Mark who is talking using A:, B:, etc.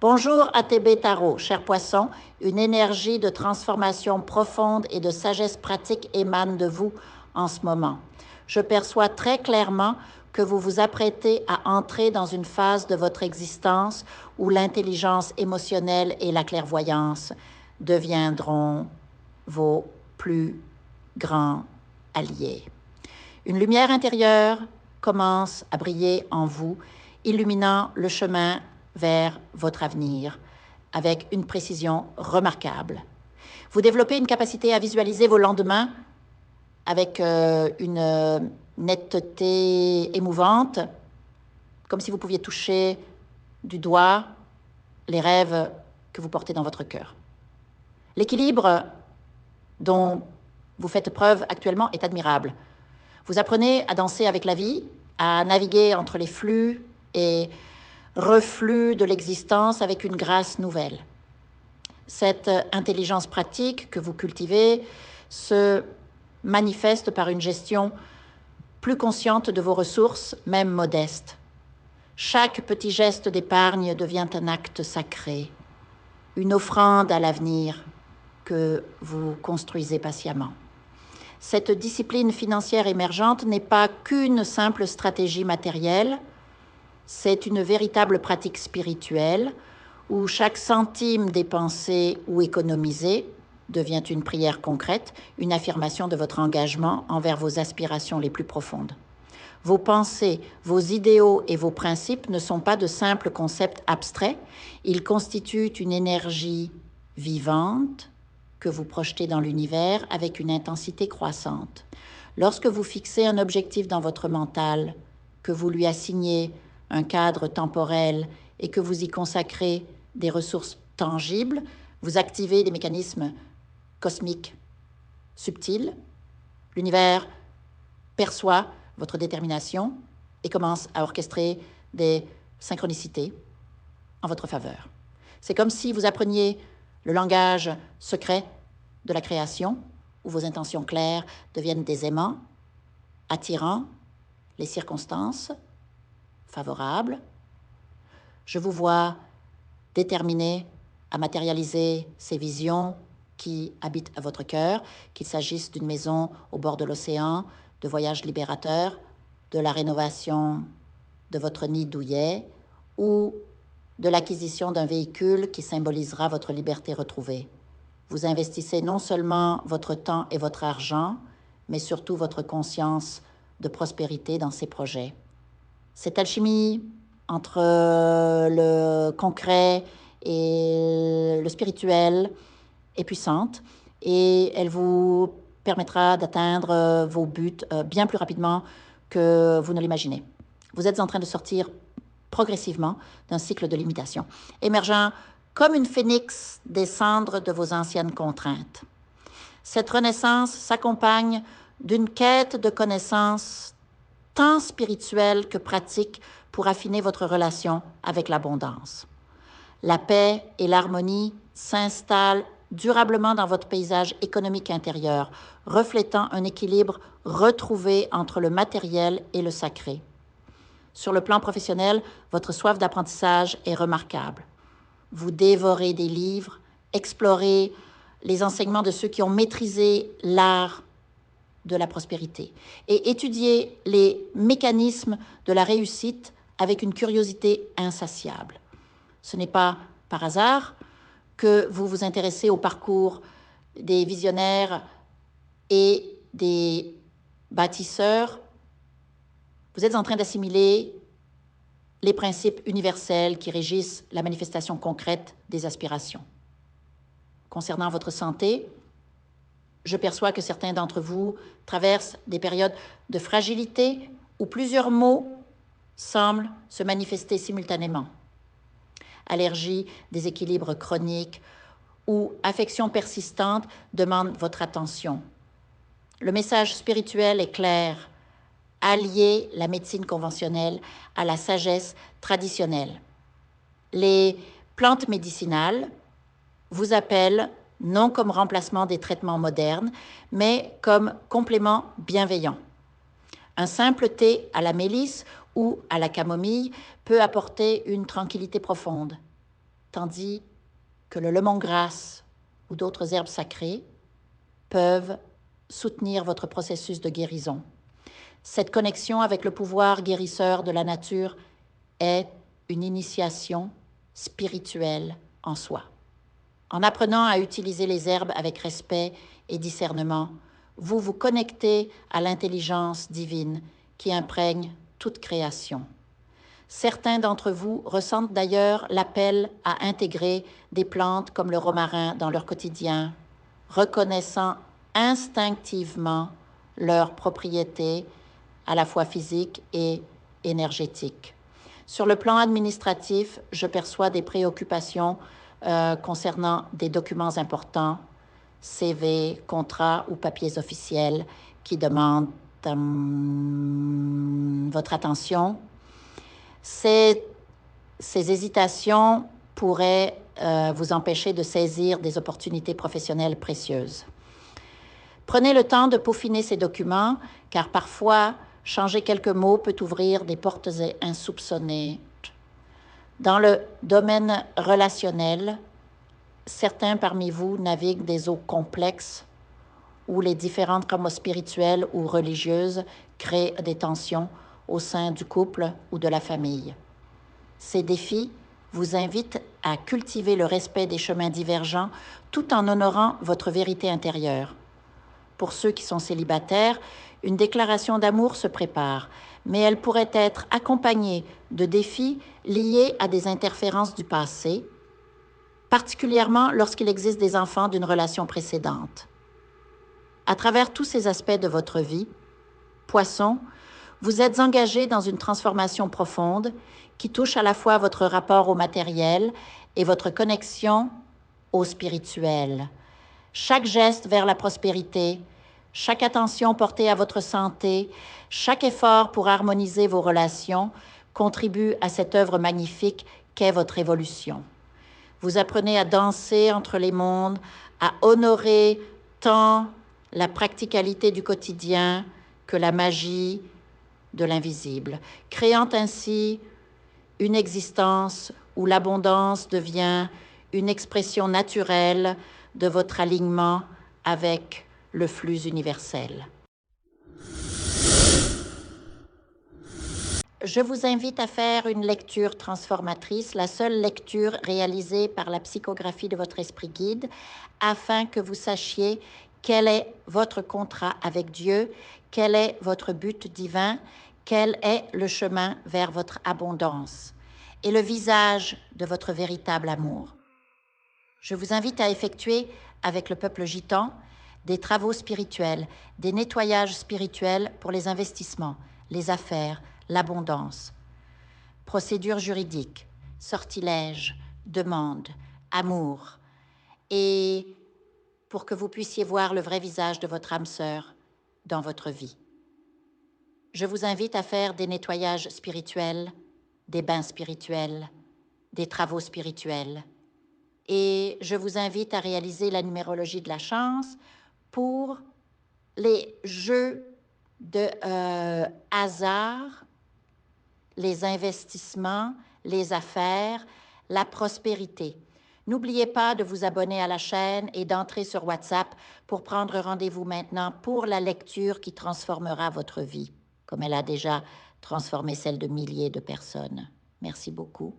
A: Bonjour ATB Tarot, cher poisson, une énergie de transformation profonde et de sagesse pratique émane de vous en ce moment. Je perçois très clairement que vous vous apprêtez à entrer dans une phase de votre existence où l'intelligence émotionnelle et la clairvoyance deviendront vos plus grands alliés. Une lumière intérieure commence à briller en vous, illuminant le chemin vers votre avenir avec une précision remarquable. Vous développez une capacité à visualiser vos lendemains avec une netteté émouvante, comme si vous pouviez toucher du doigt les rêves que vous portez dans votre cœur. L'équilibre dont vous faites preuve actuellement est admirable. Vous apprenez à danser avec la vie, à naviguer entre les flux et reflux de l'existence avec une grâce nouvelle. Cette intelligence pratique que vous cultivez se manifeste par une gestion plus consciente de vos ressources, même modestes. Chaque petit geste d'épargne devient un acte sacré, une offrande à l'avenir que vous construisez patiemment. Cette discipline financière émergente n'est pas qu'une simple stratégie matérielle, c'est une véritable pratique spirituelle où chaque centime dépensé ou économisé devient une prière concrète, une affirmation de votre engagement envers vos aspirations les plus profondes. Vos pensées, vos idéaux et vos principes ne sont pas de simples concepts abstraits, ils constituent une énergie vivante que vous projetez dans l'univers avec une intensité croissante. Lorsque vous fixez un objectif dans votre mental, que vous lui assignez un cadre temporel et que vous y consacrez des ressources tangibles, vous activez des mécanismes cosmiques subtils. L'univers perçoit votre détermination et commence à orchestrer des synchronicités en votre faveur. C'est comme si vous appreniez le langage secret de la création, où vos intentions claires deviennent des aimants, attirant les circonstances favorables. Je vous vois déterminé à matérialiser ces visions qui habitent à votre cœur, qu'il s'agisse d'une maison au bord de l'océan, de voyages libérateurs, de la rénovation de votre nid douillet ou de l'acquisition d'un véhicule qui symbolisera votre liberté retrouvée. Vous investissez non seulement votre temps et votre argent, mais surtout votre conscience de prospérité dans ces projets. Cette alchimie entre le concret et le spirituel est puissante et elle vous permettra d'atteindre vos buts bien plus rapidement que vous ne l'imaginez. Vous êtes en train de sortir progressivement d'un cycle de limitation, émergeant comme une phénix des cendres de vos anciennes contraintes. Cette renaissance s'accompagne d'une quête de connaissances tant spirituelle que pratique pour affiner votre relation avec l'abondance. La paix et l'harmonie s'installent durablement dans votre paysage économique intérieur, reflétant un équilibre retrouvé entre le matériel et le sacré. Sur le plan professionnel, votre soif d'apprentissage est remarquable. Vous dévorez des livres, explorez les enseignements de ceux qui ont maîtrisé l'art de la prospérité et étudiez les mécanismes de la réussite avec une curiosité insatiable. Ce n'est pas par hasard que vous vous intéressez au parcours des visionnaires et des bâtisseurs. Vous êtes en train d'assimiler les principes universels qui régissent la manifestation concrète des aspirations. Concernant votre santé, je perçois que certains d'entre vous traversent des périodes de fragilité où plusieurs maux semblent se manifester simultanément. Allergie, déséquilibre chronique ou affection persistante demandent votre attention. Le message spirituel est clair. Alliez la médecine conventionnelle à la sagesse traditionnelle. Les plantes médicinales vous appellent non comme remplacement des traitements modernes, mais comme complément bienveillant. Un simple thé à la mélisse ou à la camomille peut apporter une tranquillité profonde. tandis que le lemongrass ou d'autres herbes sacrées peuvent soutenir votre processus de guérison. Cette connexion avec le pouvoir guérisseur de la nature est une initiation spirituelle en soi. En apprenant à utiliser les herbes avec respect et discernement, vous vous connectez à l'intelligence divine qui imprègne toute création. Certains d'entre vous ressentent d'ailleurs l'appel à intégrer des plantes comme le romarin dans leur quotidien, reconnaissant instinctivement leurs propriétés à la fois physiques et énergétiques. Sur le plan administratif, je perçois des préoccupations concernant des documents importants, CV, contrats ou papiers officiels qui demandent votre attention. Ces hésitations pourraient vous empêcher de saisir des opportunités professionnelles précieuses. Prenez le temps de peaufiner ces documents, car parfois, changer quelques mots peut ouvrir des portes insoupçonnées. Dans le domaine relationnel, certains parmi vous naviguent des eaux complexes où les différentes traumas spirituelles ou religieuses créent des tensions au sein du couple ou de la famille. Ces défis vous invitent à cultiver le respect des chemins divergents tout en honorant votre vérité intérieure. Pour ceux qui sont célibataires, une déclaration d'amour se prépare, mais elle pourrait être accompagnée de défis liés à des interférences du passé, particulièrement lorsqu'il existe des enfants d'une relation précédente. À travers tous ces aspects de votre vie, Poisson, vous êtes engagé dans une transformation profonde qui touche à la fois votre rapport au matériel et votre connexion au spirituel. Chaque geste vers la prospérité, chaque attention portée à votre santé, chaque effort pour harmoniser vos relations contribue à cette œuvre magnifique qu'est votre évolution. Vous apprenez à danser entre les mondes, à honorer tant la practicalité du quotidien que la magie de l'invisible, créant ainsi une existence où l'abondance devient une expression naturelle de votre alignement avec le flux universel. Je vous invite à faire une lecture transformatrice, la seule lecture réalisée par la psychographie de votre esprit guide, afin que vous sachiez quel est votre contrat avec Dieu, quel est votre but divin, quel est le chemin vers votre abondance et le visage de votre véritable amour. Je vous invite à effectuer avec le peuple gitan des travaux spirituels, des nettoyages spirituels pour les investissements, les affaires, l'abondance. Procédures juridiques, sortilèges, demandes, amour. Et pour que vous puissiez voir le vrai visage de votre âme sœur dans votre vie. Je vous invite à faire des nettoyages spirituels, des bains spirituels, des travaux spirituels. Et je vous invite à réaliser la numérologie de la chance pour les jeux de hasard, les investissements, les affaires, la prospérité. N'oubliez pas de vous abonner à la chaîne et d'entrer sur WhatsApp pour prendre rendez-vous maintenant pour la lecture qui transformera votre vie, comme elle a déjà transformé celle de milliers de personnes. Merci beaucoup.